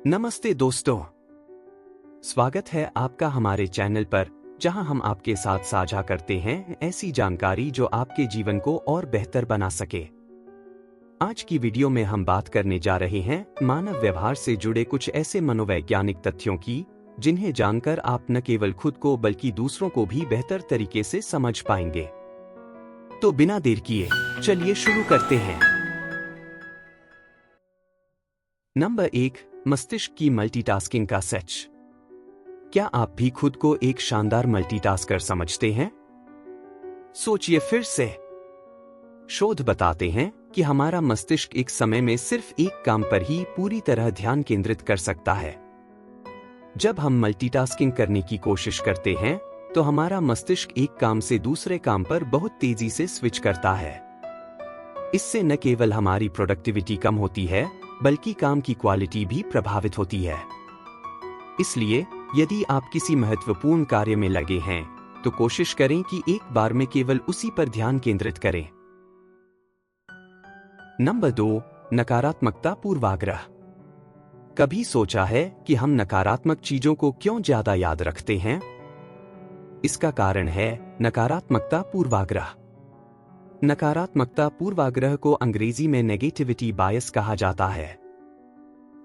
नमस्ते दोस्तों, स्वागत है आपका हमारे चैनल पर, जहां हम आपके साथ साझा करते हैं ऐसी जानकारी जो आपके जीवन को और बेहतर बना सके। आज की वीडियो में हम बात करने जा रहे हैं मानव व्यवहार से जुड़े कुछ ऐसे मनोवैज्ञानिक तथ्यों की, जिन्हें जानकर आप न केवल खुद को बल्कि दूसरों को भी बेहतर तरीके से समझ पाएंगे। तो बिना देर किए चलिए शुरू करते हैं। नंबर 1, मस्तिष्क की मल्टीटास्किंग का सच। क्या आप भी खुद को एक शानदार मल्टीटास्कर समझते हैं? सोचिए फिर से। शोध बताते हैं कि हमारा मस्तिष्क एक समय में सिर्फ एक काम पर ही पूरी तरह ध्यान केंद्रित कर सकता है। जब हम मल्टीटास्किंग करने की कोशिश करते हैं, तो हमारा मस्तिष्क एक काम से दूसरे काम पर बहुत तेजी से स्विच करता है। इससे न केवल हमारी प्रोडक्टिविटी कम होती है, बल्कि काम की क्वालिटी भी प्रभावित होती है। इसलिए यदि आप किसी महत्वपूर्ण कार्य में लगे हैं, तो कोशिश करें कि एक बार में केवल उसी पर ध्यान केंद्रित करें। नंबर 2, नकारात्मकता पूर्वाग्रह। कभी सोचा है कि हम नकारात्मक चीजों को क्यों ज्यादा याद रखते हैं? इसका कारण है नकारात्मकता पूर्वाग्रह। नकारात्मकता पूर्वाग्रह को अंग्रेजी में नेगेटिविटी बायस कहा जाता है।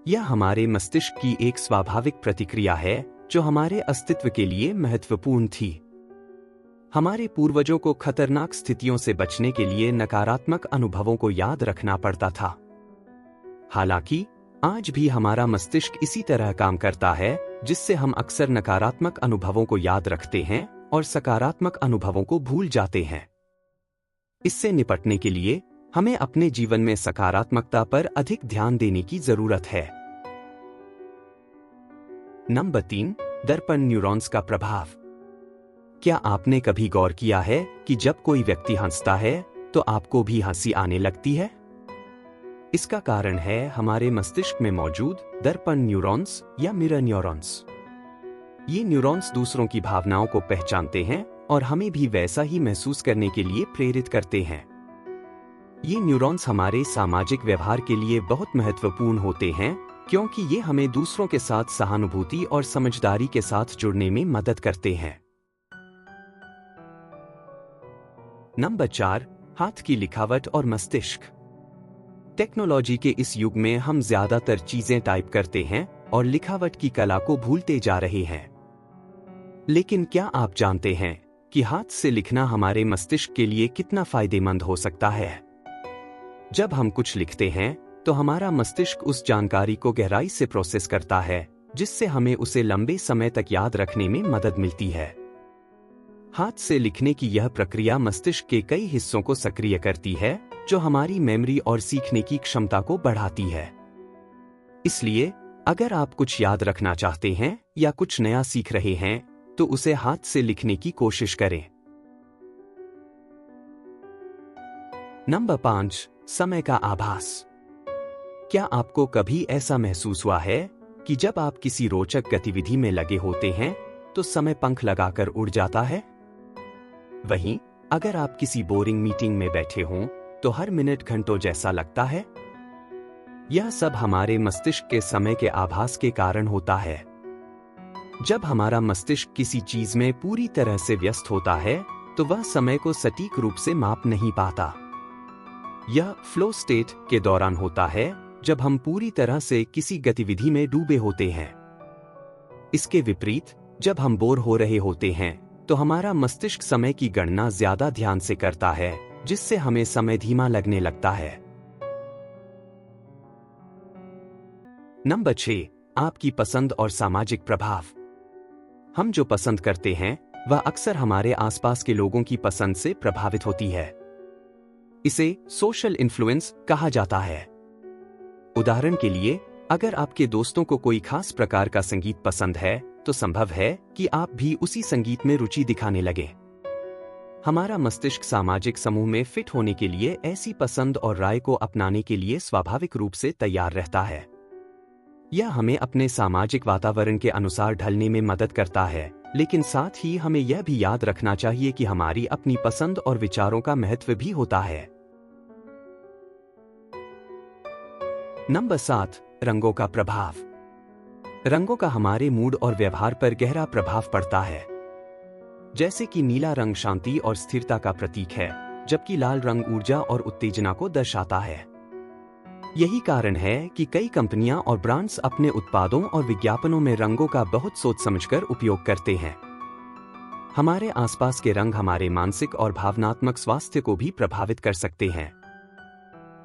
यह हमारे मस्तिष्क की एक स्वाभाविक प्रतिक्रिया है जो हमारे अस्तित्व के लिए महत्वपूर्ण थी। हमारे पूर्वजों को खतरनाक स्थितियों से बचने के लिए नकारात्मक अनुभवों को याद रखना पड़ता था। हालांकि आज भी हमारा मस्तिष्क इसी तरह काम करता है, जिससे हम अक्सर नकारात्मक अनुभवों को याद रखते हैं और सकारात्मक अनुभवों को भूल जाते हैं। इससे निपटने के लिए हमें अपने जीवन में सकारात्मकता पर अधिक ध्यान देने की जरूरत है। नंबर 3, दर्पण न्यूरॉन्स का प्रभाव। क्या आपने कभी गौर किया है कि जब कोई व्यक्ति हंसता है तो आपको भी हंसी आने लगती है? इसका कारण है हमारे मस्तिष्क में मौजूद दर्पण न्यूरॉन्स या मिरर न्यूरॉन्स। ये न्यूरॉन्स दूसरों की भावनाओं को पहचानते हैं और हमें भी वैसा ही महसूस करने के लिए प्रेरित करते हैं। ये न्यूरॉन्स हमारे सामाजिक व्यवहार के लिए बहुत महत्वपूर्ण होते हैं, क्योंकि ये हमें दूसरों के साथ सहानुभूति और समझदारी के साथ जुड़ने में मदद करते हैं। नंबर 4, हाथ की लिखावट और मस्तिष्क। टेक्नोलॉजी के इस युग में हम ज्यादातर चीजें टाइप करते हैं और लिखावट की कला को भूलते जा रहे हैं। लेकिन क्या आप जानते हैं कि हाथ से लिखना हमारे मस्तिष्क के लिए कितना फायदेमंद हो सकता है? जब हम कुछ लिखते हैं, तो हमारा मस्तिष्क उस जानकारी को गहराई से प्रोसेस करता है, जिससे हमें उसे लंबे समय तक याद रखने में मदद मिलती है। हाथ से लिखने की यह प्रक्रिया मस्तिष्क के कई हिस्सों को सक्रिय करती है, जो हमारी मेमोरी और सीखने की क्षमता को बढ़ाती है। इसलिए अगर आप कुछ याद रखना चाहते हैं या कुछ नया सीख रहे हैं, तो उसे हाथ से लिखने की कोशिश करें। नंबर 5, समय का आभास। क्या आपको कभी ऐसा महसूस हुआ है कि जब आप किसी रोचक गतिविधि में लगे होते हैं, तो समय पंख लगाकर उड़ जाता है? वहीं अगर आप किसी बोरिंग मीटिंग में बैठे हों, तो हर मिनट घंटों जैसा लगता है। यह सब हमारे मस्तिष्क के समय के आभास के कारण होता है। जब हमारा मस्तिष्क किसी चीज में पूरी तरह से व्यस्त होता है, तो वह समय को सटीक रूप से माप नहीं पाता। यह फ्लो स्टेट के दौरान होता है, जब हम पूरी तरह से किसी गतिविधि में डूबे होते हैं। इसके विपरीत, जब हम बोर हो रहे होते हैं, तो हमारा मस्तिष्क समय की गणना ज्यादा ध्यान से करता है, जिससे हमें समय धीमा लगने लगता है। नंबर 6, आपकी पसंद और सामाजिक प्रभाव। हम जो पसंद करते हैं, वह अक्सर हमारे आसपास के लोगों की पसंद से प्रभावित होती है। इसे सोशल इन्फ्लुएंस कहा जाता है। उदाहरण के लिए, अगर आपके दोस्तों को कोई खास प्रकार का संगीत पसंद है, तो संभव है कि आप भी उसी संगीत में रुचि दिखाने लगे। हमारा मस्तिष्क सामाजिक समूह में फिट होने के लिए ऐसी पसंद और राय को अपनाने के लिए स्वाभाविक रूप से तैयार रहता है। यह हमें अपने सामाजिक वातावरण के अनुसार ढलने में मदद करता है, लेकिन साथ ही हमें यह भी याद रखना चाहिए कि हमारी अपनी पसंद और विचारों का महत्व भी होता है। नंबर 7, रंगों का प्रभाव। रंगों का हमारे मूड और व्यवहार पर गहरा प्रभाव पड़ता है। जैसे कि नीला रंग शांति और स्थिरता का प्रतीक है, जबकि लाल रंग ऊर्जा और उत्तेजना को दर्शाता है। यही कारण है कि कई कंपनियां और ब्रांड्स अपने उत्पादों और विज्ञापनों में रंगों का बहुत सोच समझकर उपयोग करते हैं। हमारे आसपास के रंग हमारे मानसिक और भावनात्मक स्वास्थ्य को भी प्रभावित कर सकते हैं।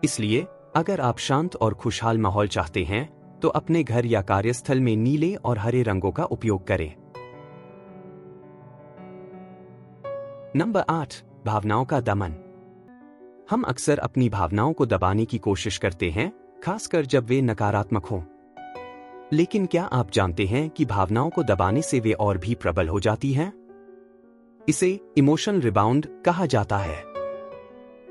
इसलिए अगर आप शांत और खुशहाल माहौल चाहते हैं तो अपने घर या कार्यस्थल में नीले और हरे रंगों का उपयोग करें। नंबर 8, भावनाओं का दमन। हम अक्सर अपनी भावनाओं को दबाने की कोशिश करते हैं, खासकर जब वे नकारात्मक हों। लेकिन क्या आप जानते हैं कि भावनाओं को दबाने से वे और भी प्रबल हो जाती हैं? इसे इमोशनल रिबाउंड कहा जाता है।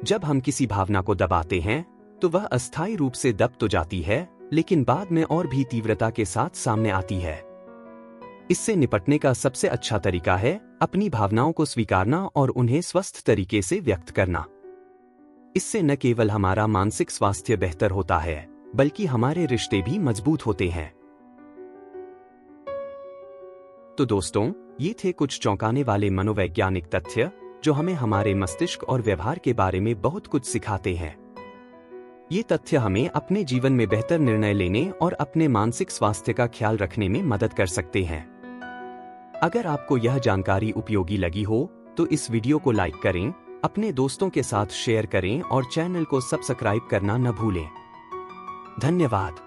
जब हम किसी भावना को दबाते हैं तो वह अस्थायी रूप से दब तो जाती है, लेकिन बाद में और भी तीव्रता के साथ सामने आती है। इससे निपटने का सबसे अच्छा तरीका है अपनी भावनाओं को स्वीकारना और उन्हें स्वस्थ तरीके से व्यक्त करना। इससे न केवल हमारा मानसिक स्वास्थ्य बेहतर होता है, बल्कि हमारे रिश्ते भी मजबूत होते हैं। तो दोस्तों, ये थे कुछ चौंकाने वाले मनोवैज्ञानिक तथ्य जो हमें हमारे मस्तिष्क और व्यवहार के बारे में बहुत कुछ सिखाते हैं। ये तथ्य हमें अपने जीवन में बेहतर निर्णय लेने और अपने मानसिक स्वास्थ्य का ख्याल रखने में मदद कर सकते हैं। अगर आपको यह जानकारी उपयोगी लगी हो तो इस वीडियो को लाइक करें, अपने दोस्तों के साथ शेयर करें और चैनल को सब्सक्राइब करना न भूलें। धन्यवाद।